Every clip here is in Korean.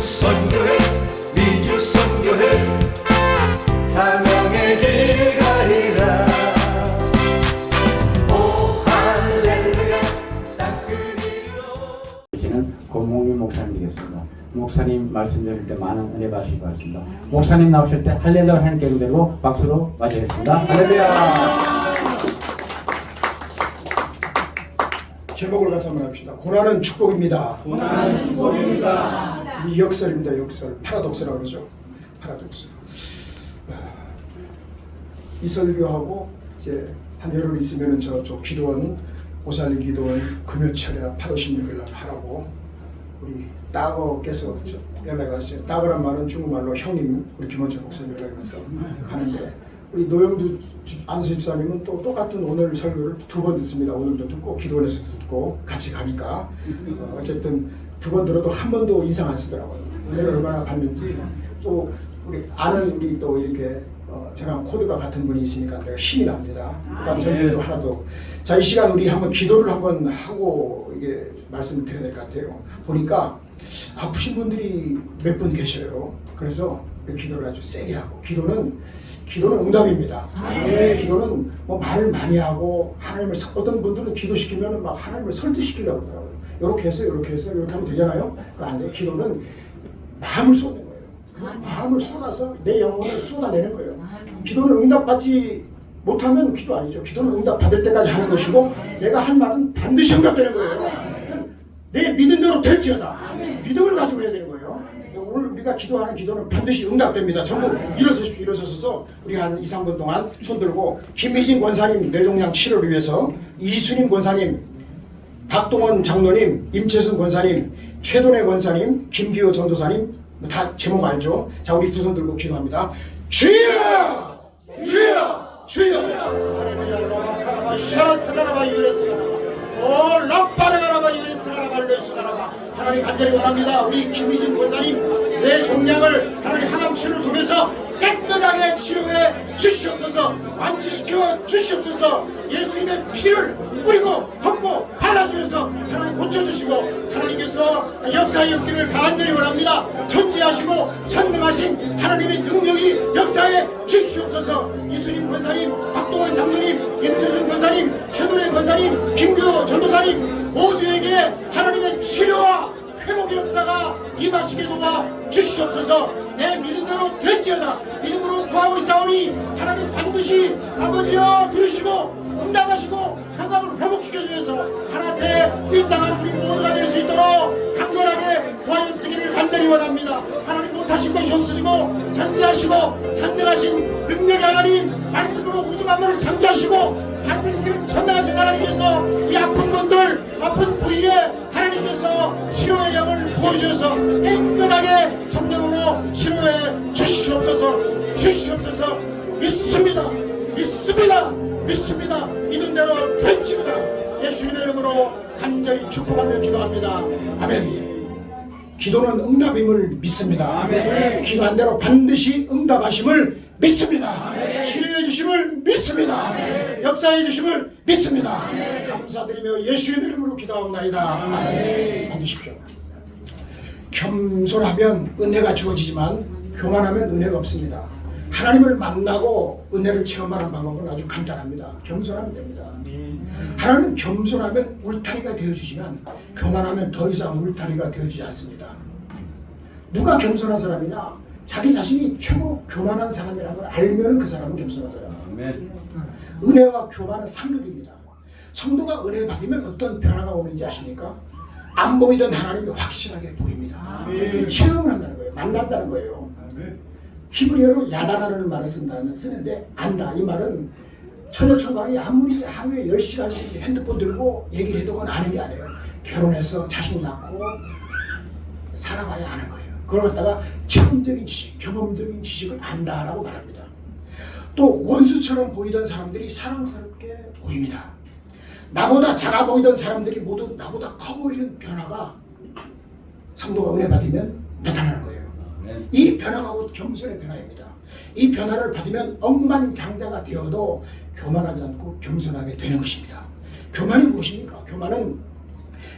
선교회 미주 선교회 사명의 길 가리라. 오 할렐루야 땅끝이로. 계시는 고몽규 목사님 되겠습니다. 목사님 말씀 드릴 때 많은 은혜 받으시기 바랍니다. 목사님 나오실 때 할렐루야 하는 께 되고 박수로 맞이하겠습니다. 할렐루야. 제목을 같이 한번 합시다. 고난은 축복입니다. 고난은 축복입니다. 이 역설입니다. 역설. 파라독스라고 그러죠. 파라독스. 이 설교하고 이제 한 열흘 있으면 저쪽 기도원, 오살리 기도원 금요철에 8월 16일 날 하라고 우리 따거께서 연락이 왔어요. 따거란 말은 중국말로 형님, 우리 김원철 목사님 연락이 와서 하는데 우리 노영두 안수 집사님은 또 똑같은 오늘 설교를 2번 듣습니다. 오늘도 듣고 기도원에서 듣고 같이 가니까 어쨌든 2번 들어도 한 번도 인상 안 쓰더라고요. 은혜를 얼마나 받는지. 또 우리 아는 우리 또 이렇게 저랑 코드가 같은 분이 있으니까 내가 힘이 납니다. 그러니까 설교도 하나도. 자, 이 시간 우리 한번 기도를 한번 하고 이게 말씀을 드려야 될 것 같아요. 보니까 아프신 분들이 몇 분 계셔요. 그래서 기도를 아주 세게 하고 기도는 응답입니다. 기도는 뭐 말을 많이 하고 하나님을 어떤 분들은 기도시키면 막 하나님을 설득시키려고 그러더라고요. 이렇게 해서 이렇게 하면 되잖아요. 그거 안 돼요. 기도는 마음을 쏟는 거예요. 마음을 쏟아서 내 영혼을 쏟아내는 거예요. 기도는 응답받지 못하면 기도 아니죠. 기도는 응답받을 때까지 하는 것이고 내가 한 말은 반드시 응답되는 거예요. 내 믿은 대로 될지어다. 믿음을 가지고 해야 되는 거예요. 오늘 우리가 기도하는 기도는 반드시 응답됩니다. 전부 일어서십시오. 일어서서 우리 한 2, 3분 동안 손 들고 김희진 권사님 뇌종양 치료를 위해서 이순임 권사님, 박동원 장로님, 임채순 권사님, 최돈혜 권사님, 김기호 전도사님 다 제목 알죠? 자, 우리 두 손 들고 기도합니다. 주여! 주여! 주여! 할렐루야 라바카라바 샤라스가라바 유레스가라바 오 랍바레가라바 유레스가라바 르스가라바. 하나님 간절히 원합니다. 우리 김희진 권사님 내 종양을 하나님 항암 치료를 통해서 깨끗하게 치료해 주시옵소서. 완치시켜 주시옵소서. 예수님의 피를 뿌리고 덮고 발라주셔서 하나님 고쳐주시고 하나님께서 역사의 역기를 간절히 원합니다. 전지하시고 전능하신 하나님의 능력이 역사에 주시옵소서. 이순임 권사님, 박동원 장로님, 임채순 권사님, 최도래 권사님, 김규호 전도사님 모두에게 하나님의 치료와 회복의 역사가 임하시게 도와 주시옵소서. 내 믿음대로 될지어다. 믿음으로 구하고 있사오니 하나님 반드시 아버지여 들으시고 응답하시고 건강을 회복시켜 주셔서 하나님 앞에 쓰임당하는 우리 모두가 될 수 있도록 강건하게 도와주시기를 간절히 원합니다. 하나님 못하신 것이 없으시고 전지하시고 전능하신 능력의 하나님 말씀으로 우주 만물을 창조하시고 다스리시는 전능하신 하나님께서 이 아픈 분들 아픈 부위에 하나님께서 치료의 영을 부어주셔서 깨끗하게 성령으로 치료해 주시옵소서. 주시옵소서. 믿습니다. 믿습니다. 믿습니다. 믿은 대로 될지어다. 예수님의 이름으로 간절히 축복하며 기도합니다. 아멘. 기도는 응답임을 믿습니다. 아멘. 기도한 대로 반드시 응답하심을 믿습니다. 아멘. 치료해 주심을 믿습니다. 아멘. 역사해 주심을 믿습니다. 아멘. 감사드리며 예수의 이름으로 기도하옵나이다. 아멘. 앉으십시오. 겸손하면 은혜가 주어지지만 교만하면 은혜가 없습니다. 하나님을 만나고 은혜를 체험하는 방법은 아주 간단합니다. 겸손하면 됩니다. 하나님은 겸손하면 울타리가 되어주지만 교만하면 더 이상 울타리가 되어주지 않습니다. 누가 겸손한 사람이냐? 자기 자신이 최고 교만한 사람이라는 걸 알면 그 사람은 겸손한 사람입니다. 은혜와 교만은 상극입니다. 성도가 은혜 받으면 어떤 변화가 오는지 아십니까? 안 보이던 하나님이 확실하게 보입니다. 체험을 한다는 거예요. 만난다는 거예요. 히브리어로 야다라는 말을 쓰는데 안다. 이 말은 처녀총각이 아무리 하루에 10시간씩 핸드폰 들고 얘기를 해도 그건 아는 게 아니에요. 결혼해서 자식 낳고 살아봐야 아는 거예요. 그걸 갖다가 체험적인 지식, 경험적인 지식을 안다라고 말합니다. 또 원수처럼 보이던 사람들이 사랑스럽게 보입니다. 나보다 작아 보이던 사람들이 모두 나보다 커 보이는 변화가 성도가 은혜 받으면 나타나는 거예요. 이 변화가 곧 겸손의 변화입니다. 이 변화를 받으면 억만장자가 되어도 교만하지 않고 겸손하게 되는 것입니다. 교만이 무엇입니까? 교만은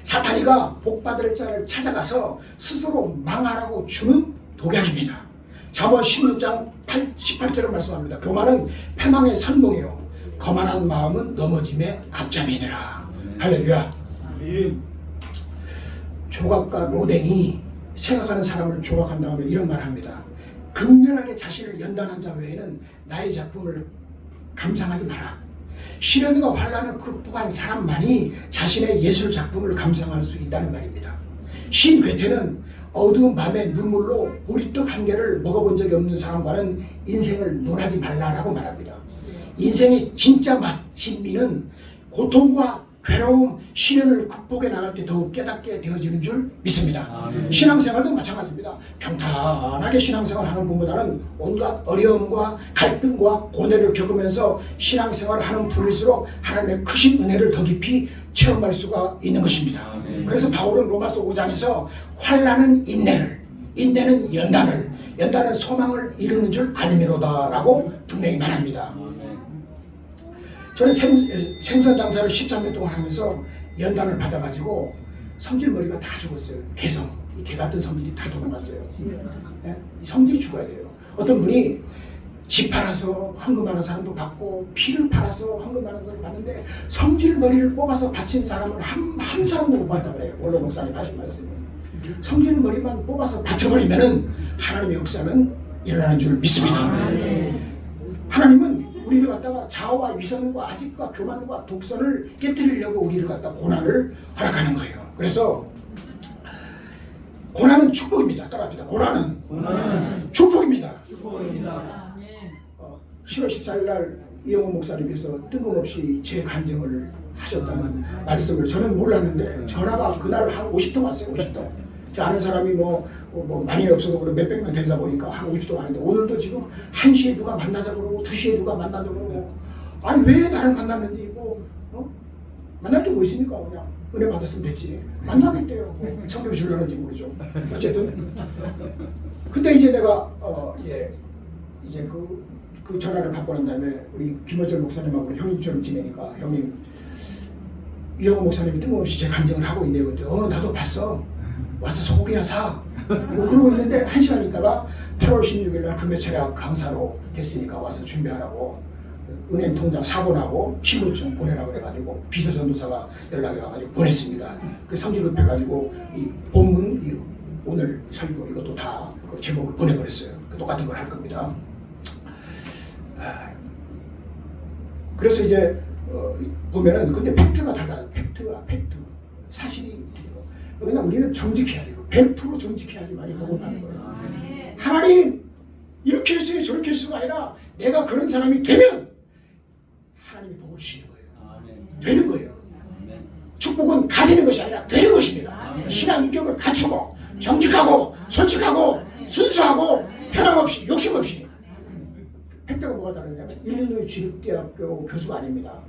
사탄이가 복받을 자를 찾아가서 스스로 망하라고 주는 독약입니다. 잠언 16장 18절을 말씀합니다. 교만은 패망의 선봉이요 거만한 마음은 넘어짐의 앞잡이니라. 할렐루야. 조각가 로댕이 생각하는 사람을 조각한 다음에 이런 말을 합니다. 극렬하게 자신을 연단한 자 외에는 나의 작품을 감상하지 마라. 시련과 환난을 극복한 사람만이 자신의 예술 작품을 감상할 수 있다는 말입니다. 시인 괴테는 어두운 밤에 눈물로 보리떡 한 개를 먹어본 적이 없는 사람과는 인생을 논하지 말라라고 말합니다. 인생의 진짜 진미는 고통과 괴로움, 시련을 극복해 나갈 때 더욱 깨닫게 되어지는 줄 믿습니다. 신앙생활도 마찬가지입니다. 평탄하게 신앙생활 하는 분보다는 온갖 어려움과 갈등과 고뇌를 겪으면서 신앙생활을 하는 분일수록 하나님의 크신 은혜를 더 깊이 체험할 수가 있는 것입니다. 그래서 바울은 로마서 5장에서 환난은 인내를, 인내는 연단을, 연단은 소망을 이루는 줄 알미로다 라고 분명히 말합니다. 저는 생선 장사를 13년 동안 하면서 연단을 받아가지고 성질머리가 다 죽었어요. 개성, 이 개 같은 성질이 다 도망갔어요. 네? 성질이 죽어야 돼요. 어떤 분이 집 팔아서 헌금하는 사람도 받고 피를 팔아서 헌금하는 사람도 받는데 성질머리를 뽑아서 바친 사람은 한 사람도 못 받았다고 그래요. 원로 목사님 하신 말씀이. 성질머리만 뽑아서 바쳐버리면은 하나님의 역사는 일어나는 줄 믿습니다. 하나님은 우리를 갖다가 자아와 위선과 아집과 교만과 독선을 깨뜨리려고 우리를 갖다 고난을 허락하는 거예요. 그래서 고난은 축복입니다. 따라합시다. 고난은 축복입니다. 10월 14일 날 이영호 목사님께서 뜬금없이 제 간증을 하셨다는 말씀을 저는 몰랐는데 전화가 그날 한 50통 왔어요. 50통. 저 아는 사람이 뭐 많이 없어도 그래 몇백 명 되다 보니까 한 50통 왔는데 오늘도 지금 1시에 누가 만나자 그러고 2시에 누가 만나자 그러고 아니 왜 나를 만났는지 만날 게 뭐 있습니까? 그냥 은혜 받았으면 됐지. 만나겠대요. 뭐 성경 주려는지 모르죠. 어쨌든 근데 이제 내가 이제 그 전화를 받고 난 다음에 우리 김어철 목사님하고 형님처럼 지내니까 형님 이영호 목사님이 뜬금없이 제 간증을 하고 있네요. 그때 나도 봤어. 와서 소고기나 사. 뭐 그러고 있는데 1시간 있다가 8월 16일 날 금요철학 강사로 됐으니까 와서 준비하라고 은행 통장 사본하고 신분증 보내라고 해가지고 비서전도사가 연락이 와가지고 보냈습니다. 그 성질 급해가지고 이 본문 오늘 설교 이것도 다 그 제목을 보내버렸어요. 똑같은 걸 할 겁니다. 그래서 이제 보면은 근데 팩트가 달라요. 팩트 사실이 그냥 우리는 정직해야 돼요. 100% 정직해야지만이 복을 받는 거예요. 하나님 이렇게 했어요 저렇게 했어가 아니라 내가 그런 사람이 되면 하나님이 복을 주시는 거예요. 되는 거예요. 축복은 가지는 것이 아니라 되는 것입니다. 신앙 인격을 갖추고 정직하고 솔직하고 순수하고 변함없이 욕심 없이. 팩트가 뭐가 다르냐면 일리노이 주립대학교 교수가 아닙니다.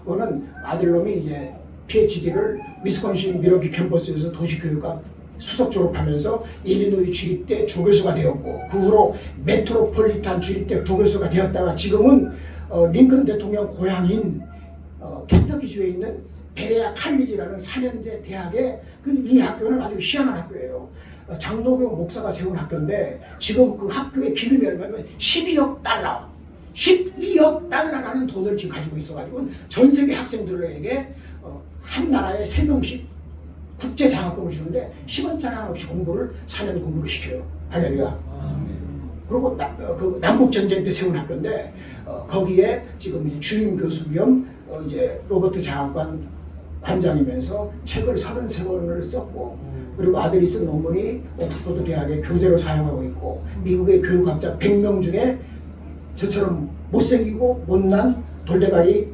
그거는 아들놈이 이제 PhD를 위스콘신 미러키 캠퍼스에서 도시교육학 수석 졸업하면서 일리노이 주립대 조교수가 되었고 그 후로 메트로폴리탄 주립대 부교수가 되었다가 지금은 링컨 대통령 고향인 켄터키주에 있는 베레아 칼리지라는 4년제 대학의 이 학교는 아주 희한한 학교예요. 장로경 목사가 세운 학교인데 지금 그 학교의 기금이 얼마냐면 12억 달러 12억 달러라는 돈을 지금 가지고 있어가지고 전 세계 학생들에게 한 나라에 3명씩 국제 장학금을 주는데 10원짜리 하나 없이 4년 공부를 시켜요. 할렐루야. 그리고 그 남북전쟁 때 세운 학교인데 거기에 지금 주임 교수 겸 이제 로버트 장학관 관장이면서 책을 33권을 썼고 그리고 아들이 쓴 논문이 옥스퍼드 대학의 교재로 사용하고 있고 미국의 교육학자 100명 중에 저처럼 못생기고 못난 돌대가리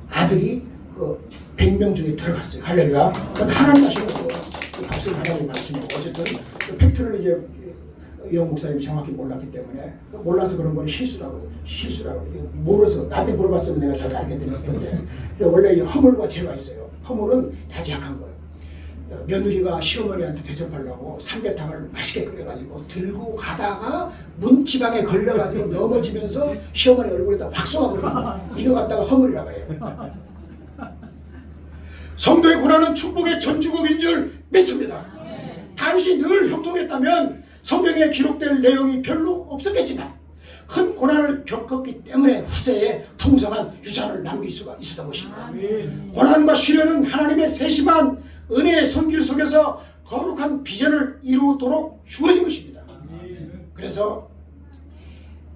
아들이 그 100명 중에 들어갔어요. 할렐루야. 그건 하나님 하시는 그 박수를 하나님 하시는 거. 어쨌든 그 팩트를 이제 이영 목사님이 정확히 몰랐기 때문에 몰라서 그런 건 실수라고 모르서 나한테 물어봤으면 내가 잘 알게 될 텐데 원래 이 허물과 죄가 있어요. 허물은 아주 약한 거예요. 며느리가 시어머니한테 대접하려고 삼계탕을 맛있게 끓여가지고 들고 가다가 문지방에 걸려가지고 넘어지면서 시어머니 얼굴에다 확 쏘아버리고 이거 갖다가 허물이라고 해요. 성도의 고난은 축복의 전주곡인 줄 믿습니다. 당시 늘 형통했다면 성경에 기록될 내용이 별로 없었겠지만 큰 고난을 겪었기 때문에 후세에 풍성한 유산을 남길 수가 있었던 것입니다. 고난과 시련은 하나님의 세심한 은혜의 손길 속에서 거룩한 비전을 이루도록 주어진 것입니다. 그래서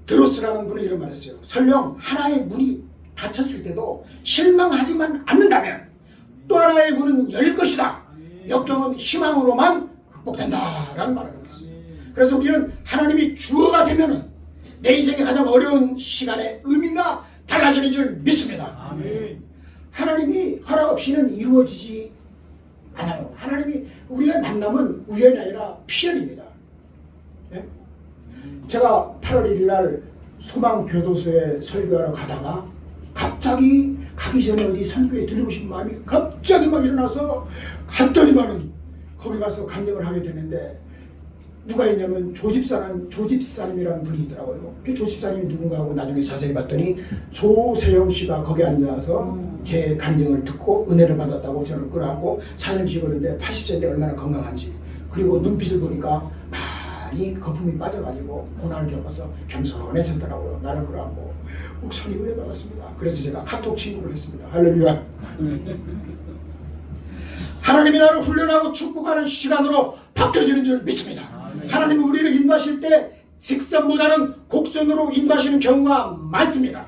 드로스라는 분이 이런 말을 했어요. 설령 하나의 문이 닫혔을 때도 실망하지만 않는다면 또 하나의 문은 열릴 것이다. 역경은 희망으로만 극복된다 라는 말을 하고 있습니다. 그래서 우리는 하나님이 주어가 되면은 내 인생의 가장 어려운 시간에 의미가 달라지는 줄 믿습니다. 하나님이 허락 없이는 이루어지지 않아요. 하나님이 우리의 만남은 우연이 아니라 필연입니다. 네? 제가 8월 1일 날 소망교도소에 설교하러 가다가 갑자기 가기 전에 어디 설교에 들리고 싶은 마음이 갑자기 막 일어나서 갔더니만은 거기 가서 간증을 하게 되는데 누가 있냐면 조집사님이라는 분이 있더라고요. 그 조집사님이 누군가 하고 나중에 자세히 봤더니 조세영 씨가 거기 앉아서 제 간증을 듣고 은혜를 받았다고 저를 끌어안고 사진을 찍었는데 80세인데 얼마나 건강한지, 그리고 눈빛을 보니까 많이 거품이 빠져가지고 고난을 겪어서 겸손해졌더라고요. 나를 끌어안고 목사님 은혜 받았습니다. 그래서 제가 카톡 친구를 했습니다. 할렐루야. 하나님이 나를 훈련하고 축복하는 시간으로 바뀌어지는 줄 믿습니다. 하나님은 우리를 인도하실 때 직선보다는 곡선으로 인도하시는 경우가 많습니다.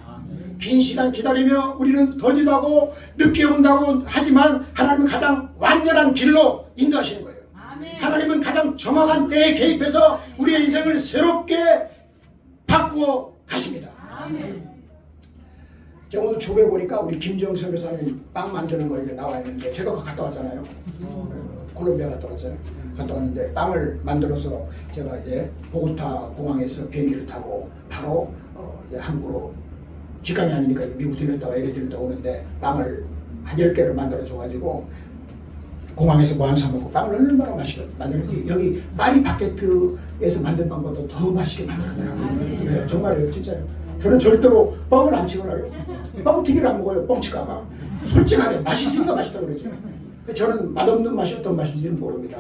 긴 시간 기다리며 우리는 더디다고 늦게 온다고 하지만 하나님은 가장 완전한 길로 인도하시는 거예요. 하나님은 가장 정확한 때에 개입해서 우리의 인생을 새롭게 바꾸어 가십니다. 제가 오늘 주부에 보니까 우리 김지영 선교사님 빵 만드는 거 이렇게 나와 있는데 제가 그거 갔다 왔잖아요. 콜롬비아 갔다 왔잖아요. 갔다 왔는데 빵을 만들어서 제가 이제 보고타 공항에서 비행기를 타고 바로 한국으로, 직항이 아니니까 미국 들렸다가 LA 들렸다가 오는데 빵을 한 10개를 만들어 줘가지고 공항에서 뭐 한 사먹고 빵을 얼마나 맛있게 만들었지. 여기 파리 바게트에서 만든 빵보다 더 맛있게 만들었더라고요. 네, 정말요, 진짜요. 저는 절대로 뻥을 안 치고나요. 뻥튀기를 안 먹어요. 뻥칠까봐. 솔직하게 맛있으니까 맛있다고 그러죠. 저는 맛없는 맛이 어떤 맛인지는 모릅니다.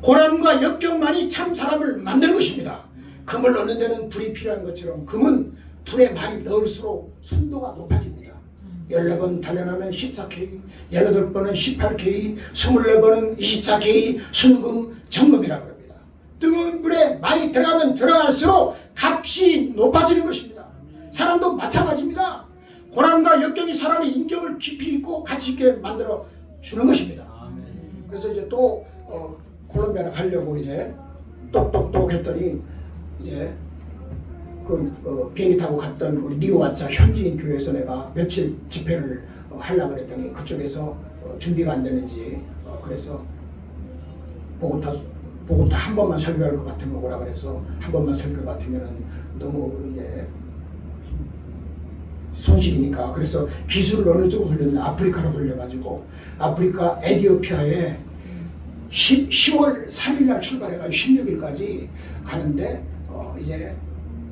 고난과 역경만이 참 사람을 만드는 것입니다. 금을 넣는 데는 불이 필요한 것처럼 금은 불에 많이 넣을수록 순도가 높아집니다. 14번 단련하면 14K, 18번은 18K, 24번은 24K 순금 정금이라고 합니다. 뜨거운 물에 많이 들어가면 들어갈수록 값이 높아지는 것입니다. 사람도 마찬가지입니다. 고난과 역경이 사람의 인격을 깊이 있고 가치 있게 만들어 주는 것입니다. 그래서 이제 또 콜롬비아를 가려고 이제 똑똑똑 했더니 이제 비행기 타고 갔던 우리 리오와차 현지인 교회에서 내가 며칠 집회를 하려고 그랬더니 그쪽에서 준비가 안 되는지 그래서 보고타 한 번만 설교할 것 같으면 오라 그래서 한 번만 설교 같으면은 너무 이제 손실이니까 그래서 기술을 어느 쪽으로 돌렸냐, 아프리카로 돌려가지고 아프리카 에티오피아에 10월 3일날 출발해가지고 16일까지 가는데 이제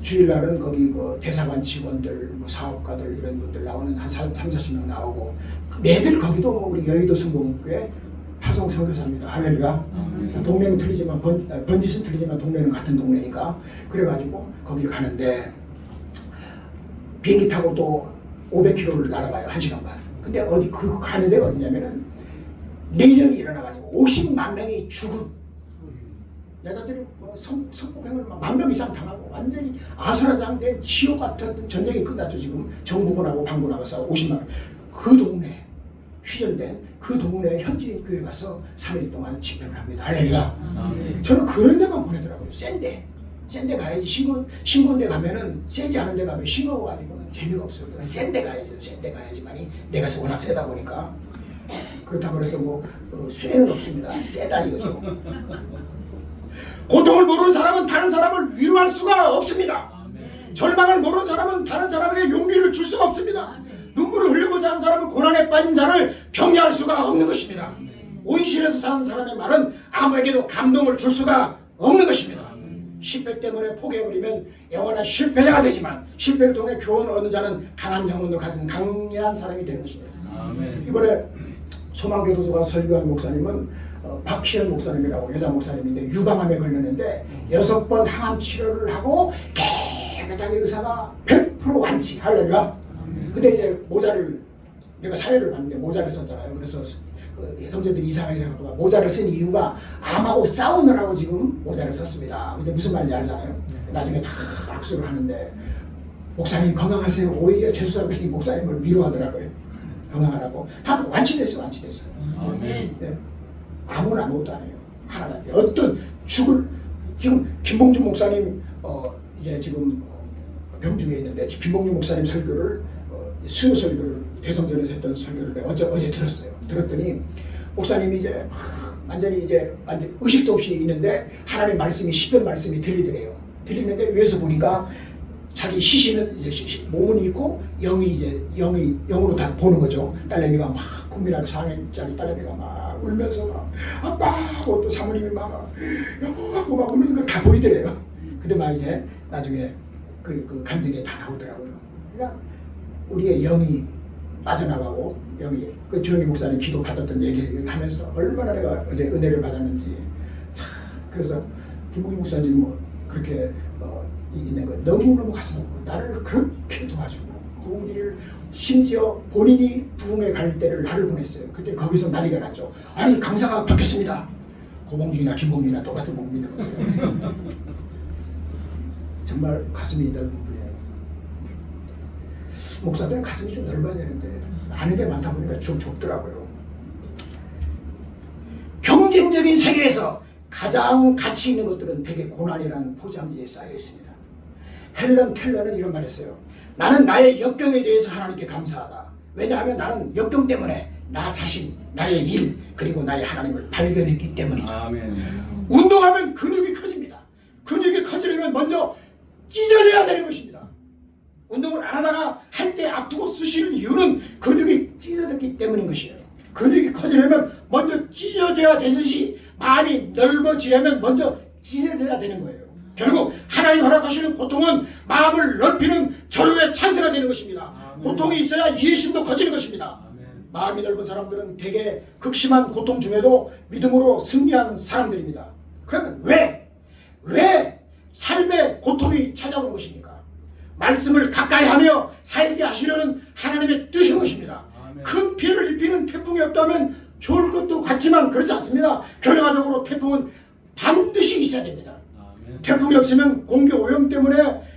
주일날은 거기 그 대사관 직원들, 뭐 사업가들 이런 분들 나오는 한 30-40명 나오고 매들 거기도 뭐 우리 여의도 순복음교회 파송 선교사입니다. 할렐루야. 동네는 틀리지만 번짓은 틀리지만 동네는 같은 동네니까 그래가지고 거기를 가는데 비행기 타고 또 500km를 날아가요. 1시간 반. 근데 어디 그 가는 데가 어디냐면은 내전이 일어나가지고 50만 명이 죽은 여자들이 성폭행을 10,000명 이상 당하고 완전히 아수라장된 지옥 같은 전쟁이 끝났죠. 지금 정부군하고 반군하고 싸우고 50만 명. 그 동네 휴전된 그 동네 현지인 교회 가서 3일 동안 집회를 합니다. 할렐루야. 저는 그런 데만 보내더라고요. 센데 가야지. 신고인데 가면은 세지 않은 데 가면 싱거워 가지고는 재미가 없어요. 센데 가야죠. 센데 가야지만이 내가 워낙 세다 보니까 그렇다고 해서 뭐 쇠는 없습니다. 세다 이거죠. 고통을 모르는 사람은 다른 사람을 위로할 수가 없습니다. 절망을 모르는 사람은 다른 사람에게 용기를 줄 수가 없습니다. 눈물을 흘려보지 않은 사람은 고난에 빠진 자를 격려할 수가 없는 것입니다. 온실에서 사는 사람의 말은 아무에게도 감동을 줄 수가 없는 것입니다. 실패 때문에 포기해버리면 영원한 실패자가 되지만 실패를 통해 교훈을 얻는 자는 강한 영혼을 가진 강렬한 사람이 되는 것입니다. 아멘. 이번에 소망교도소가 설교한 목사님은 박희연 목사님이라고 여자 목사님인데 유방암에 걸렸는데 6번 항암 치료를 하고 깨끗하게 의사가 100% 완치. 할렐루야. 근데 이제 모자를 내가 사회를 봤는데 모자를 썼잖아요. 그래서 그 형제들이 이상하게 생각하고 모자를 쓴 이유가 암하고 싸우느라고 지금 모자를 썼습니다. 근데 무슨 말인지 알잖아요. 나중에 다 악수를 하는데 목사님 건강하세요. 오히려 재수자들이 목사님을 위로하더라고요. 건강하라고. 다 완치됐어요. 아멘. 네. 아무것도 안 해요. 하나님 어떤 지금 김봉준 목사님 이게 지금 병중에 있는데 김봉준 목사님 설교를 수요 설교를 대성전에서 했던 설교를 내가 어제 들었어요. 들었더니 목사님이 이제 완전히 의식도 없이 있는데 하나님 말씀이 시편 말씀이 들리더래요. 들리는데 위에서 보니까 자기 시신은 이제 몸은 있고 영으로 다 보는 거죠. 딸내미가 막 국민학교 4학년짜리 딸내미가 막 울면서 막 아빠 하고 또 사모님이 막 여보 하고 막 우는 걸 다 보이더래요. 근데 막 이제 나중에 그 간증에 다 나오더라고요. 그러니까 우리의 영이 빠져나가고 영이 그 주영희 목사님 기도 받았던 얘기를 하면서 얼마나 내가 어제 은혜를 받았는지. 그래서 김봉희 목사님 뭐 그렇게 있는 거 너무너무 가슴 아프고 나를 그렇게 도와주고 공지를 심지어 본인이 부흥회 갈 때를 나를 보냈어요. 그때 거기서 난리가 났죠. 아니 강사가 바뀌었습니다. 고봉준이나 김봉준이나 똑같은 몸이 되었어요. 정말 가슴이 넓은 분이에요. 목사들은 가슴이 좀 넓어야 되는데 아는 게 많다 보니까 좀 좁더라고요. 경쟁적인 세계에서 가장 가치 있는 것들은 대개 고난이라는 포장지에 쌓여 있습니다. 헬런 켈러는 이런 말 했어요. 나는 나의 역경에 대해서 하나님께 감사하다. 왜냐하면 나는 역경 때문에 나 자신, 나의 일, 그리고 나의 하나님을 발견했기 때문이다. 아멘. 운동하면 근육이 커집니다. 근육이 커지려면 먼저 찢어져야 되는 것입니다. 운동을 안 하다가 할 때 아프고 쑤시는 이유는 근육이 찢어졌기 때문인 것이에요. 근육이 커지려면 먼저 찢어져야 되듯이 마음이 넓어지려면 먼저 찢어져야 되는 거예요. 결국 하나님 허락하시는 고통은 마음을 넓히는 절호의 찬스가 되는 것입니다. 고통이 있어야 이해심도 커지는 것입니다. 마음이 넓은 사람들은 대개 극심한 고통 중에도 믿음으로 승리한 사람들입니다. 그러면 왜 삶의 고통이 찾아오는 것입니까? 말씀을 가까이 하며 살게 하시려는 하나님의 뜻인 것입니다. 큰 피해를 입히는 태풍이 없다면 좋을 것도 같지만 그렇지 않습니다. 결과적으로 태풍은 반드시 있어야 됩니다. 태풍이 없으면 공기 오염 때문에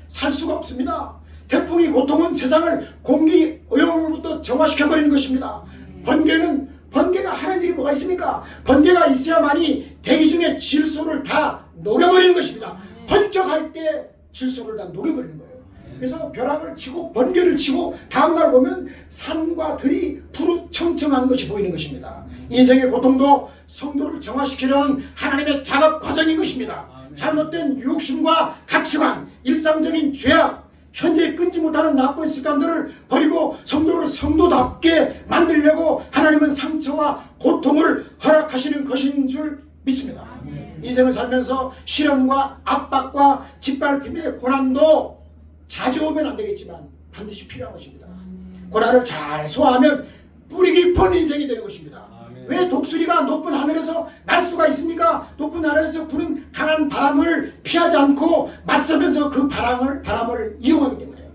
살 수가 없습니다. 태풍이 고통은 세상을 공기 오염으로부터 정화시켜버리는 것입니다. 번개가 하는 일이 뭐가 있습니까? 번개가 있어야만이 대기 중에 질소를 다 녹여버리는 것입니다. 번쩍할 때 질소를 다 녹여버리는 거예요. 그래서 벼락을 치고 번개를 치고 다음날 보면 산과 들이 푸르청청한 것이 보이는 것입니다. 인생의 고통도 성도를 정화시키려는 하나님의 작업 과정인 것입니다. 잘못된 욕심과 가치관, 일상적인 죄악, 현재 끊지 못하는 나쁜 습관들을 버리고 성도를 성도답게 만들려고 하나님은 상처와 고통을 허락하시는 것인 줄 믿습니다. 인생을 살면서 시련과 압박과 짓밟힘의 고난도 자주 오면 안 되겠지만 반드시 필요한 것입니다. 고난을 잘 소화하면 뿌리 깊은 인생이 되는 것입니다. 왜 독수리가 높은 하늘에서 날 수가 있습니까? 높은 하늘에서 부는 강한 바람을 피하지 않고 맞서면서 그 바람을 이용하기 때문에요.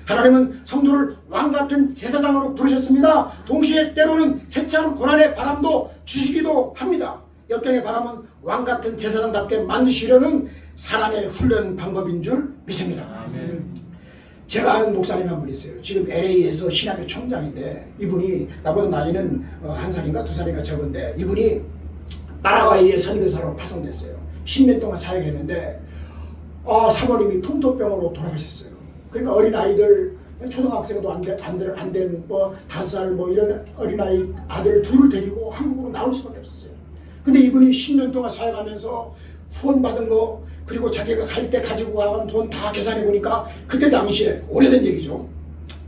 하나님은 성도를 왕같은 제사장으로 부르셨습니다. 동시에 때로는 세찬 고난의 바람도 주시기도 합니다. 역경의 바람은 왕같은 제사장답게 만드시려는 사람의 훈련 방법인 줄 믿습니다. 제가 아는 목사님 한 분 있어요. 지금 LA에서 신학교 총장인데 이분이 나보다 나이는 1살인가 2살인가 적은데 이분이 파라과이에 선교사로 파송됐어요. 10년 동안 사역했는데 사모님이 풍토병으로 돌아가셨어요. 그러니까 어린아이들 초등학생도 안 된 뭐 5살 뭐 이런 어린아이 아들 둘을 데리고 한국으로 나올 수밖에 없었어요. 근데 이분이 10년 동안 사역하면서 후원 받은 거 그리고 자기가 갈 때 가지고 간 돈 다 계산해 보니까 그때 당시에 오래된 얘기죠.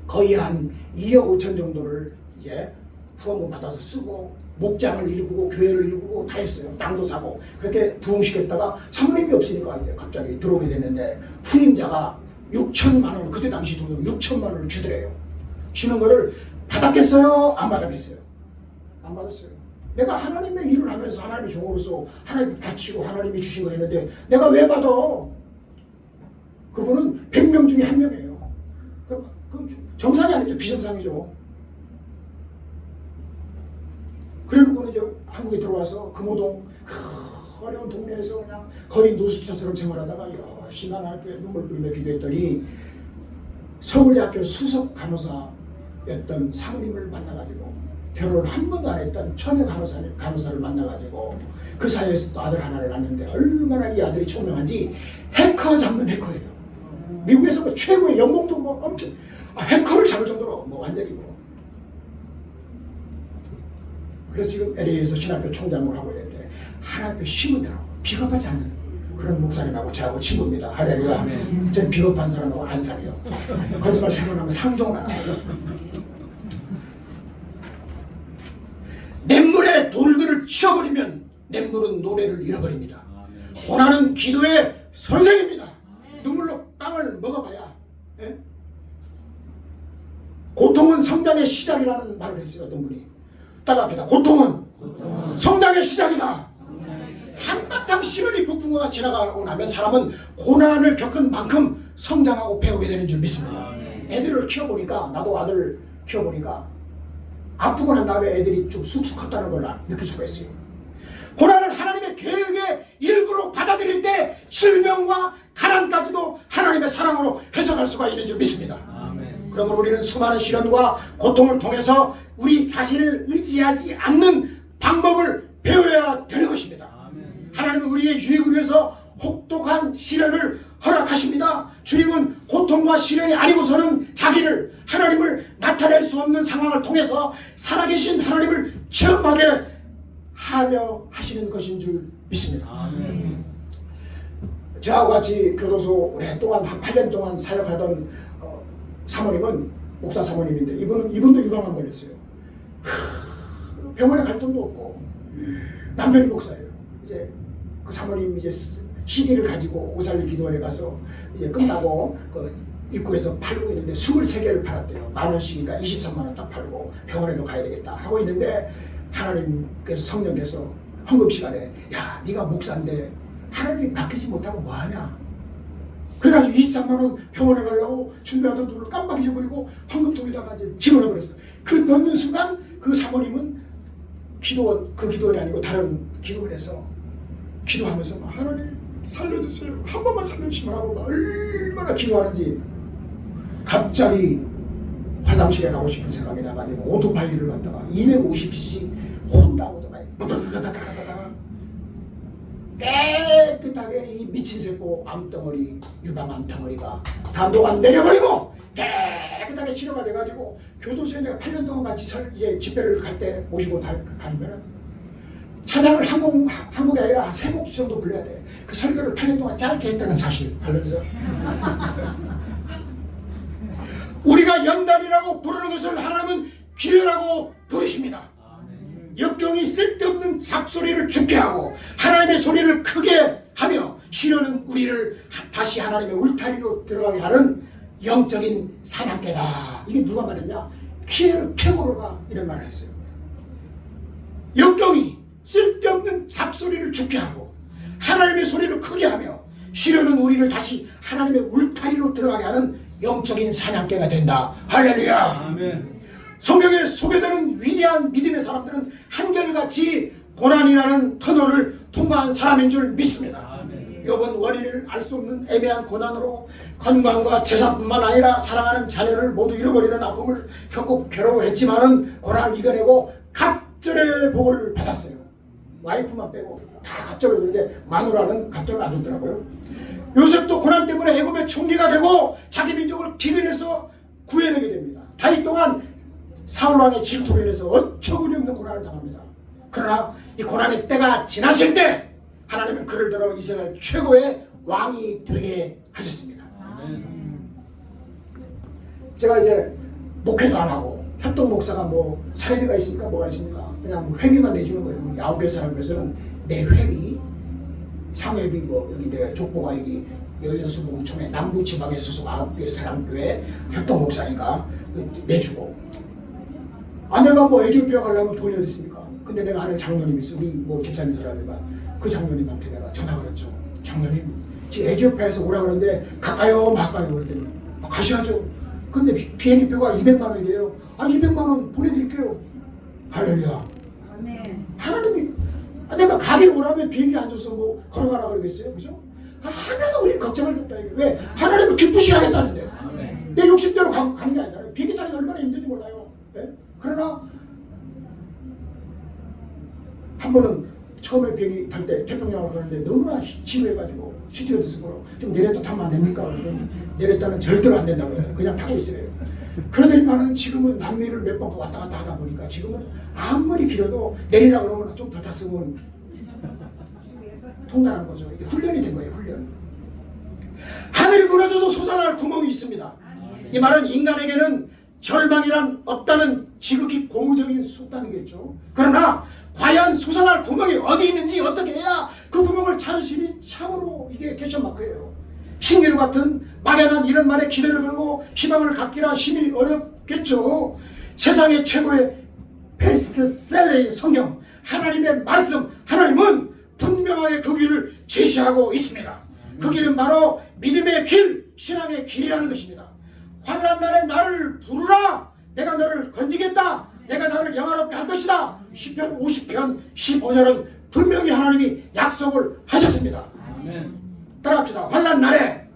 거의 한 2억 5천 정도를 이제 후원금 받아서 쓰고 목장을 일구고 교회를 일구고 다 했어요. 땅도 사고 그렇게 부흥시켰다가 사모님이 없으니까 이제 갑자기 들어오게 됐는데 후임자가 6천만 원 그때 당시 돈으로 6천만 원을 주더래요. 주는 거를 받았겠어요? 안 받았겠어요? 안 받았어요. 내가 하나님의 일을 하면서 하나님의 종으로서 하나님이 바치고 하나님이 주신 거 했는데 내가 왜 받아? 그분은 100명 중에 한 명이에요. 그 정상이 아니죠. 비정상이죠. 그래놓고는 이제 한국에 들어와서 금호동 어려운 동네에서 그냥 거의 노숙자처럼 생활하다가 열심히 하나님께 눈물 뿌리며 기도했더니 서울대학교 수석 간호사였던 사모님을 만나가지고 결혼을 한 번도 안 했던 처녀 간호사를 만나가지고 그 사이에서 또 아들 하나를 낳는데 얼마나 이 아들이 총명한지 해커 잡는 해커예요. 미국에서 뭐 최고의 연봉도 뭐 엄청 해커를 잡을 정도로 뭐 완전히 뭐. 그래서 지금 LA에서 신학교 총장으로 하고 있는데 하나님께 심은 대로 비겁하지 않은 그런 목사님하고 저하고 친구입니다. 할렐루야. 전 비겁한 사람하고 안 사귀어요. 거짓말 생각하면 상종을 안 하고요. 냇물에 돌들을 치워버리면 냇물은 노래를 잃어버립니다. 고난은 기도의 선생입니다. 눈물로 빵을 먹어봐야 고통은 성장의 시작이라는 말을 했어요. 어떤 분이 따라합니다. 고통은 성장의 시작이다. 한바탕 시련이 폭풍우가 지나가고 나면 사람은 고난을 겪은 만큼 성장하고 배우게 되는 줄 믿습니다. 애들을 키워보니까 나도 아들 키워보니까 아프고 난 다음에 애들이 좀 쑥쑥 컸다는 걸 느낄 수가 있어요. 고난을 하나님의 계획의 일부로 받아들일 때 질병과 가난까지도 하나님의 사랑으로 해석할 수가 있는 줄 믿습니다. 그러므로 우리는 수많은 시련과 고통을 통해서 우리 자신을 의지하지 않는 방법을 배워야 되는 것입니다. 하나님은 우리의 유익을 위해서 혹독한 시련을 허락하십니다. 주님은 고통과 시련이 아니고서는 자기를 하나님을 나타낼 수 없는 상황을 통해서 살아계신 하나님을 체험하게 하려 하시는 것인 줄 믿습니다. 저하고 같이 교도소 오랫동안 한 8년 동안 사역하던 사모님은 목사 사모님인데 이분도 유방암 걸렸어요. 병원에 갈 돈도 없고 남편이 목사예요. 이제 그 사모님 이제 CD를 가지고 오살리 기도원에 가서 이제 끝나고 그 입구에서 팔고 있는데 23개를 팔았대요. 10,000원씩이니까 23만원 딱 팔고 병원에도 가야 되겠다 하고 있는데 하나님께서 성령께서 헌금 시간에 야 네가 목사인데 하나님 맡기지 못하고 뭐하냐. 그래가지고 23만원 병원에 가려고 준비하던 돈을 깜빡 잊어버리고 헌금통에다가 이제 집어넣어버렸어. 그 넣는 순간 그 사모님은 기도원, 그 기도원이 아니고 다른 기도원에서 기도하면서 막 하나님 살려주세요. 한 번만 살려주시면 하고 막 얼마나 기도하는지 갑자기 화장실에 가고 싶은 생각이 나가지고 오토바이를 갖다가 250cc 혼다 오토바이 깨끗하게 이 미친 세포 암덩어리 유방암 덩어리가 담도가 내려버리고 깨끗하게 치료가 돼가지고 교도소에 내가 8년 동안 같이 이제 집회를 갈 때 모시고 다니면은 찬양을 한 곡이 아니라 3곡 정도 불러야 돼. 그 설교를 8년 동안 짧게 했다는 사실 알려줘요. 우리가 연단이라고 부르는 것을 하나님은 기회라고 부르십니다. 역경이 쓸데없는 잡소리를 죽게 하고 하나님의 소리를 크게 하며 시련은 우리를 다시 하나님의 울타리로 들어가게 하는 영적인 사냥개다. 이게 누가 말했냐? 키에르 케고르가 이런 말을 했어요. 역경이 쓸데없는 잡소리를 죽게 하고 하나님의 소리를 크게 하며 시련은 우리를 다시 하나님의 울타리로 들어가게 하는 영적인 사냥개가 된다. 할렐루야. 아멘. 성경에 소개되는 위대한 믿음의 사람들은 한결같이 고난이라는 터널을 통과한 사람인 줄 믿습니다. 욥은 원인을 알 수 없는 애매한 고난으로 건강과 재산뿐만 아니라 사랑하는 자녀를 모두 잃어버리는 아픔을 겪고 괴로워했지만은 고난을 이겨내고 갑절의 복을 받았어요. 와이프만 빼고 다 갑절을 주는데 마누라는 갑절을 안 주더라고요. 요셉도 고난 때문에 애굽의 총리가 되고 자기 민족을 기근에서 구해내게 됩니다. 다윗 동안 사울왕의 질투로 인해서 어처구니 없는 고난을 당합니다. 그러나 이 고난의 때가 지났을 때 하나님은 그를 들어 이스라엘 최고의 왕이 되게 하셨습니다. 제가 이제 목회도 안 하고 협동 목사가 뭐 사례비가 있습니까? 뭐가 있습니까? 그냥 뭐 회비만 내주는 거예요. 9개 사람께서는 내 회비, 상회비 뭐 여기 내 족보가 여기 여인수봉총회 남부지방에 소속 9개 사람교회 협동 목사니까 내주고 아내가 뭐 에티오피아 가려면 돈이 어디 있습니까? 근데 내가 아는 장로님 있어. 우리 뭐 집사님 사람이지만 그 장로님한테 내가 전화를 했죠. 장로님, 지금 에티오피아에서 오라 그러는데 갈까요? 말까요? 그랬더니 가셔야죠. 근데 비행기표가 200만 원이래요. 아, 200만 원 보내드릴게요. 할렐루야. 하나님이 내가 가길 원하면 비행기 앉아서 뭐 걸어가라 그러겠어요? 그죠? 하나도 우리 걱정을 했다. 왜? 하나님을 기쁘시게 하겠다는데. 내 욕심대로 가는 게 아니잖아요. 비행기 타는 게 얼마나 힘든지 몰라요. 네? 그러나 한 번은 처음에 비행기 탈 때 태평양을 가는데 너무나 지루해가지고 스튜어디스로 좀 내렸다 타면 안 됩니까? 그러더니 내렸다는 절대로 안 된다고 해요. 그냥 타고 있어요. 그러더니만은 지금은 남미를 몇 번 왔다 갔다 하다 보니까 지금은 아무리 길어도 내리라 그러면 좀 더 탔으면 통달한 거죠. 이게 훈련이 된 거예요. 훈련. 하늘이 무너져도 솟아날 구멍이 있습니다. 이 말은 인간에게는 절망이란 없다는 지극히 고무적인 속담이겠죠. 그러나 과연 솟아날 구멍이 어디 있는지 어떻게 해야 그 구멍을 찾을 수 있는 참으로 이게 퀘스천 마크예요. 신기루 같은 막연한 이런 말에 기대를 걸고 희망을 갖기라 힘이 어렵겠죠. 세상의 최고의 베스트셀러인 성경, 하나님의 말씀, 하나님은 분명하게 그 길을 제시하고 있습니다. 그 길은 바로 믿음의 길, 신앙의 길이라는 것입니다. 환난 날에 나를 부르라. 내가 너를 건지겠다. 내가 나를 영화롭게 할 것이다. 시편 50편 15절은 분명히 하나님이 약속을 하셨습니다. 따라합시다. 환난 날에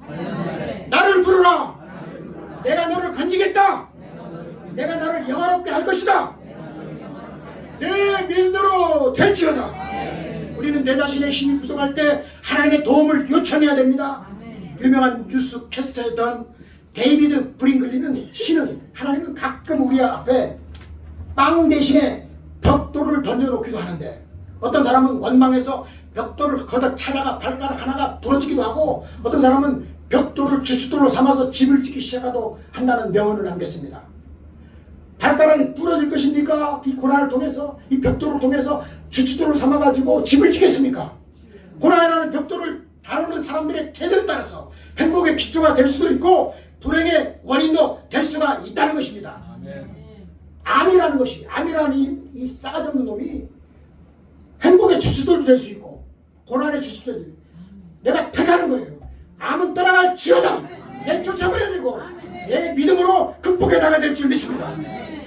나를 부르라. 내가 너를 건지겠다. 내가 나를 영화롭게 할 것이다. 내 믿음대로 될지어다. 우리는 내 자신의 힘이 부족할 때 하나님의 도움을 요청해야 됩니다. 유명한 뉴스 캐스터였던 데이비드 브링글리는 신은 하나님은 가끔 우리 앞에 빵 대신에 벽돌을 던져놓기도 하는데, 어떤 사람은 원망해서 벽돌을 걷어 차다가 발가락 하나가 부러지기도 하고, 어떤 사람은 벽돌을 주춧돌로 삼아서 집을 짓기 시작하도 한다는 명언을 남겼습니다. 발가락이 부러질 것입니까? 이 고난을 통해서, 이 벽돌을 통해서 주춧돌을 삼아가지고 집을 짓겠습니까? 고난이라는 벽돌을 다루는 사람들의 태도에 따라서 행복의 기초가 될 수도 있고 불행의 원인도 될 수가 있다는 것입니다. 암이라는 것이, 암이라는 이 싸가지 없는 놈이 행복의 주춧돌도 될 수 있고 고난의 주춧돌도 되고, 내가 택하는 거예요. 암은 떠나갈지어다. 내 쫓아버려야 되고 내 믿음으로 극복해 나가야 될 줄 믿습니다.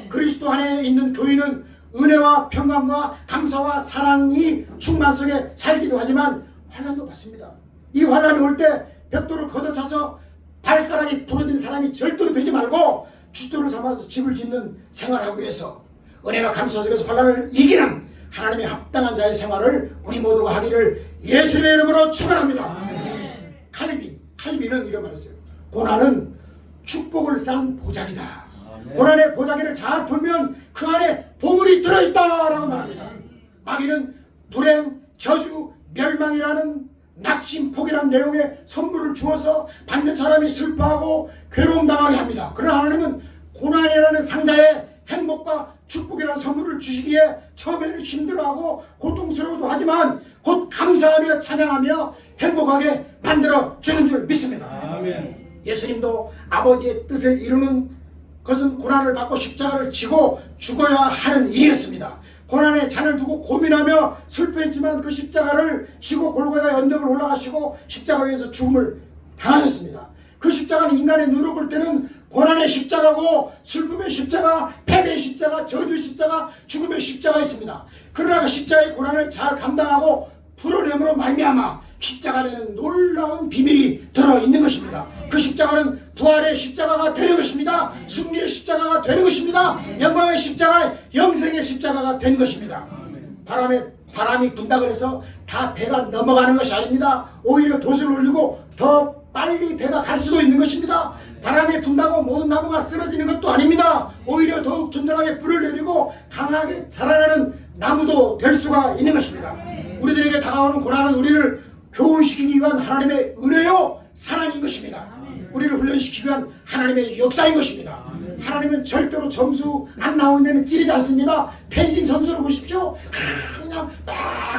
그리스도 안에 있는 교인은 은혜와 평강과 감사와 사랑이 충만 속에 살기도 하지만 환난도 받습니다. 이 환난이 올 때 벽돌을 걷어차서 발가락이 부러지는 사람이 절대로 되지 말고 주춧돌을 삼아서 집을 짓는 생활하기 위해서 은혜와 감사 속에서 환난을 이기는 하나님의 합당한 자의 생활을 우리 모두가 하기를 예수의 이름으로 축원합니다. 칼빈은 이런 말을 했어요. 고난은 축복을 싼 보자기다. 고난의 보자기를 잘 풀면 그 안에 보물이 들어있다라고 말합니다. 마귀는 불행, 저주, 멸망이라는 낙심폭이라는 내용의 선물을 주어서 받는 사람이 슬퍼하고 괴로움당하게 합니다. 그러나 하나님은 고난이라는 상자에 행복과 축복이라는 선물을 주시기에 처음에는 힘들어하고 고통스러워도 하지만 곧 감사하며 찬양하며 행복하게 만들어 주는 줄 믿습니다. 아멘. 예수님도 아버지의 뜻을 이루는 것은 고난을 받고 십자가를 지고 죽어야 하는 일이었습니다. 고난의 잔을 두고 고민하며 슬퍼했지만 그 십자가를 지고 골고다 언덕을 올라가시고 십자가 위에서 죽음을 당하셨습니다. 그 십자가는 인간의 눈으로 볼 때는 고난의 십자가고 슬픔의 십자가, 패배의 십자가, 저주의 십자가, 죽음의 십자가 있습니다. 그러나 그 십자가의 고난을 잘 감당하고 풀어냄으로 말미암아 십자가 안에는 놀라운 비밀이 들어있는 것입니다. 그 십자가는 부활의 십자가가 되는 것입니다. 승리의 십자가가 되는 것입니다. 영광의 십자가, 영생의 십자가가 되는 것입니다. 바람이 분다 그래서 다 배가 넘어가는 것이 아닙니다. 오히려 돛을 올리고 더 빨리 배가 갈 수도 있는 것입니다. 바람이 분다고 모든 나무가 쓰러지는 것도 아닙니다. 오히려 더욱 든든하게 불을 내리고 강하게 자라나는 나무도 될 수가 있는 것입니다. 우리들에게 다가오는 고난은 우리를 교훈시키기 위한 하나님의 은혜요 사랑인 것입니다. 우리를 훈련시키기 위한 하나님의 역사인 것입니다. 하나님은 절대로 점수 안 나오는 데는 찌르지 않습니다. 펜싱 선수를 보십시오. 그냥 막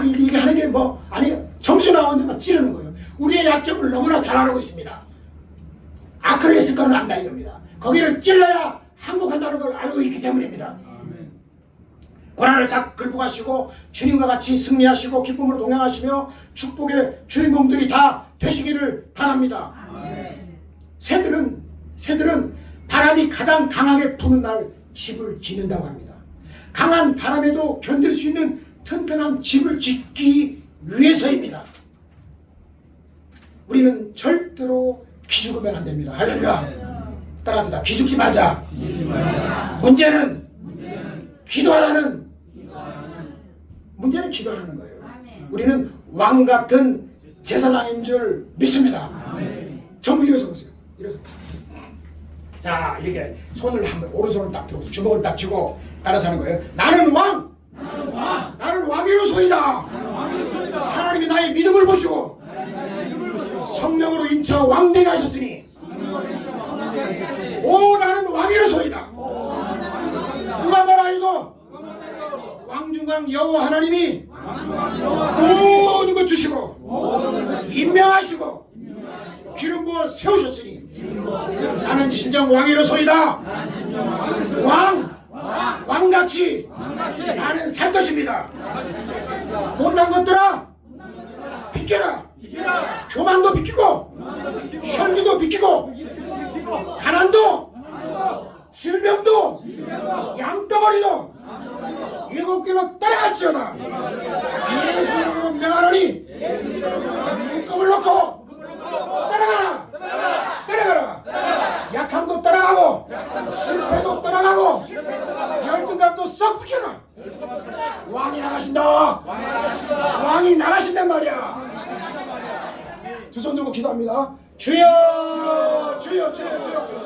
이렇게 하는 게 뭐 아니에요. 점수 나오는 데만 찌르는 거예요. 우리의 약점을 너무나 잘 알고 있습니다. 아킬레스건을 안다 이겁니다. 거기를 찔러야 항복한다는 걸 알고 있기 때문입니다. 고난을 잘 끌고 가시고 주님과 같이 승리하시고 기쁨으로 동행하시며 축복의 주인공들이 다 되시기를 바랍니다. 새들은 바람이 가장 강하게 부는 날 집을 짓는다고 합니다. 강한 바람에도 견딜 수 있는 튼튼한 집을 짓기 위해서입니다. 우리는 절대로 기죽으면 안 됩니다. 할렐루야. 따라합니다. 기죽지 말자. 문제는 기도하라는 문제는 기도하라는 거예요. 우리는 왕 같은 제사장인 줄 믿습니다. 전부 일어서 보세요. 일어서. 자, 이렇게 손을 한번 오른손을 딱 들어서 주먹을 딱 쥐고 따라서 하는 거예요. 나는 왕. 나는 왕이로소이다. 하나님이 나의 믿음을 보시고 성령으로 인쳐 왕되게 하셨으니 오 나는 왕이로소이다. 누가 말하이도 왕중왕 여호와 하나님이 모든 것 주시고 임명하시고 기름 부어 세우셨으니 나는 진정 왕이로소이다. 왕같이 나는 살 것입니다. 못난 것들아 비켜라. 교만도 비키고 혈기도 비키고 가난도 질병도 양덩어리도 7개로 따라갈지어다. 예수 이름으로 명하노니 묶음을 놓고 따라가라. 약함도 따라가고 실패도 따라가고 열등감도 썩 비켜라. 왕이 나가신다. 왕이 나가신단 말이야. 두 손 들고 기도합니다. 주여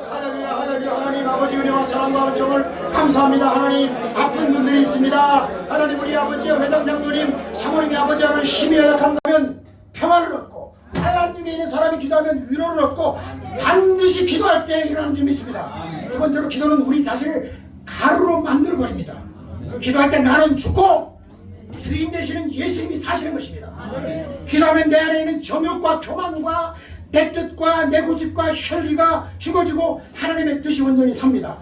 할렐루야 하나님 아버지 은혜와 사랑과 은총을 감사합니다. 하나님 아픈 분들이 있습니다. 하나님 우리 아버지 회장 장로님 사모님이 아버지 하나님 힘이 연약한다면 평안을 얻고 환난 중에 있는 사람이 기도하면 위로를 얻고 반드시 기도할 때 일어나는 줄 믿습니다. 두 번째로 기도는 우리 자신을 가루로 만들어버립니다. 기도할 때 나는 죽고 주인 되시는 예수님이 사시는 것입니다. 기도하면 내 안에 있는 정욕과 교만과 내 뜻과 내 고집과 혈기가 죽어지고 하나님의 뜻이 온전히 섭니다.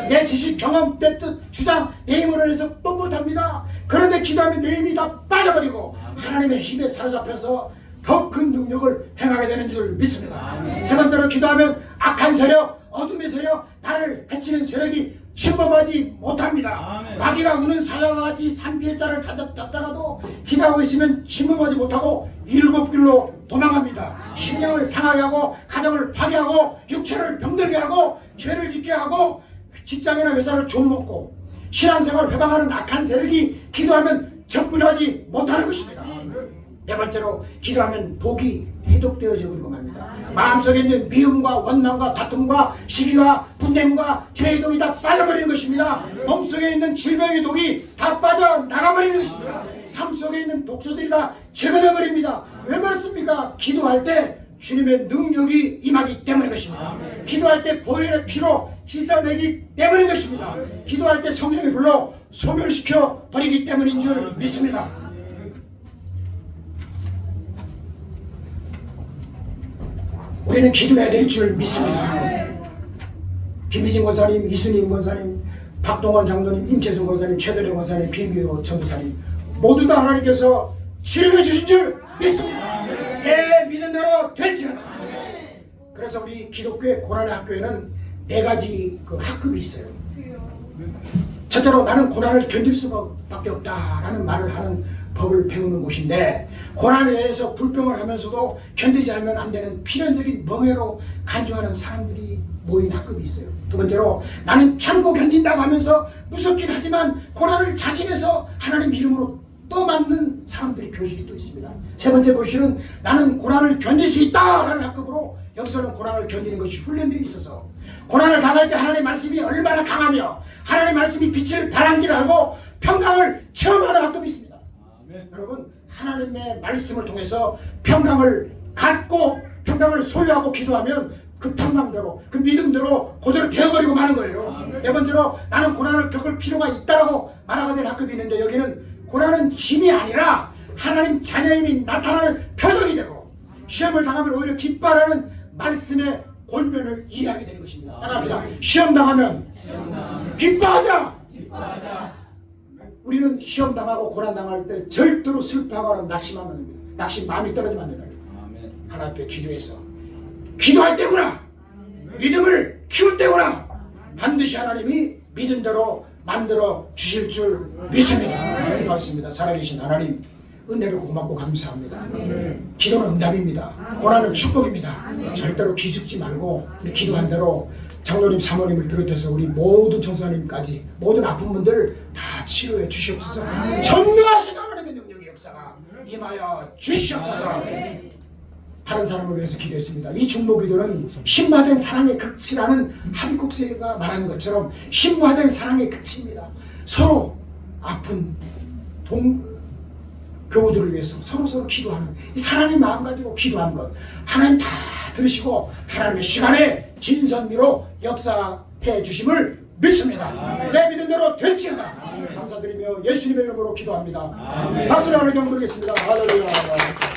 내 지식, 경험, 내 뜻, 주장, 내 힘으로 해서 뻣뻣합니다. 그런데 기도하면 내 힘이 다 빠져버리고 하나님의 힘에 사로잡혀서 더 큰 능력을 행하게 되는 줄 믿습니다. 세 번째로 기도하면 악한 세력, 어둠의 세력, 나를 해치는 세력이 침범하지 못합니다. 마귀가 우는 사자와 같이 산비일자를 찾았다가도 기도하고 있으면 침범하지 못하고 7길로 도망갑니다. 심령을 상하게 하고 가정을 파괴하고 육체를 병들게 하고 죄를 짓게 하고 직장이나 회사를 좀먹고 신앙생활을 회방하는 악한 세력이 기도하면 접근하지 못하는 것입니다. 네 번째로 기도하면 복이 해독되어져 버리고 맙니다. 마음속에 있는 미움과 원망과 다툼과 시기와 분냄과 죄의 독이 다 빠져버리는 것입니다. 몸속에 있는 질병의 독이 다 빠져나가버리는 것입니다. 삶 속에 있는 독소들이 다 제거되어 버립니다. 왜 그렇습니까? 기도할 때 주님의 능력이 임하기 때문인 것입니다. 기도할 때 보혈의 피로 희생되기 때문인 것입니다. 기도할 때 성령이 불러 소멸시켜 버리기 때문인 줄 믿습니다. 우리는 기도해야 될 줄 믿습니다. 김희진 권사님, 이순임 권사님, 박동원 장로님, 임채순 권사님, 최도령 권사님, 김규호 전도사님 모두 다 하나님께서 치료해 주신 줄 믿습니다. 내 믿는 대로 될지어다. 그래서 우리 기독교의 고난의 학교에는 4가지 그 학급이 있어요. 첫째로 나는 고난을 견딜 수밖에 없다라는 말을 하는 법을 배우는 곳인데, 고난에 대해서 불평을 하면서도 견디지 않으면 안 되는 필연적인 멍해로 간주하는 사람들이 모인 학급이 있어요. 두 번째로 나는 참고 견딘다고 하면서 무섭긴 하지만 고난을 자진해서 하나님 이름으로 또 맞는 사람들이 교실이 또 있습니다. 세 번째 교실은 나는 고난을 견딜 수 있다라는 학급으로, 여기서는 고난을 견디는 것이 훈련되어 있어서 고난을 당할 때 하나님의 말씀이 얼마나 강하며 하나님의 말씀이 빛을 발한지를 알고 평강을 체험하는 학급이 있습니다. 여러분, 하나님의 말씀을 통해서 평강을 갖고 평강을 소유하고 기도하면 그 평강대로 그 믿음대로 그대로 되어버리고 마는 거예요. 네 번째로 나는 고난을 겪을 필요가 있다라고 말하게 된 학급이 있는데, 여기는 고난은 힘이 아니라 하나님 자녀임이 나타나는 표적이 되고 시험을 당하면 오히려 기뻐하는 말씀의 권면을 이해하게 되는 것입니다. 따라합니다. 시험 당하면 기뻐하자. 우리는 시험 당하고 고난 당할 때 절대로 슬퍼하거나 낙심하면 안 됩니다. 낙심 마음이 떨어지면 안 된다. 하나님 앞에 기도해서 기도할 때구나. 믿음을 키울 때구나. 반드시 하나님이 믿음대로 만들어 주실 줄 믿습니다. 기도하겠습니다. 살아계신 하나님 은혜를 고맙고 감사합니다. 기도는 응답입니다. 고난은 축복입니다. 절대로 기죽지 말고 우리 기도한 대로 장로님 사모님을 비롯해서 우리 모든 청소년님까지 모든 아픈 분들을 다 치료해 주시옵소서. 전능하신 하나님의 능력의 역사가 임하여 주시옵소서. 다른 사람을 위해서 기도했습니다. 이 중보기도는 신화된 사랑의 극치라는 하비국세가 말하는 것처럼 신화된 사랑의 극치입니다. 서로 아픈 교우들을 위해서 서로 기도하는 이 사랑의 마음 가지고 기도하는 것 하나님 다 들으시고 하나님의 시간에 진선미로 역사해 주심을 믿습니다. 내 믿음대로 될지어다. 감사드리며 예수님의 이름으로 기도합니다. 박수를 하나 경 드리겠습니다. 할렐루야.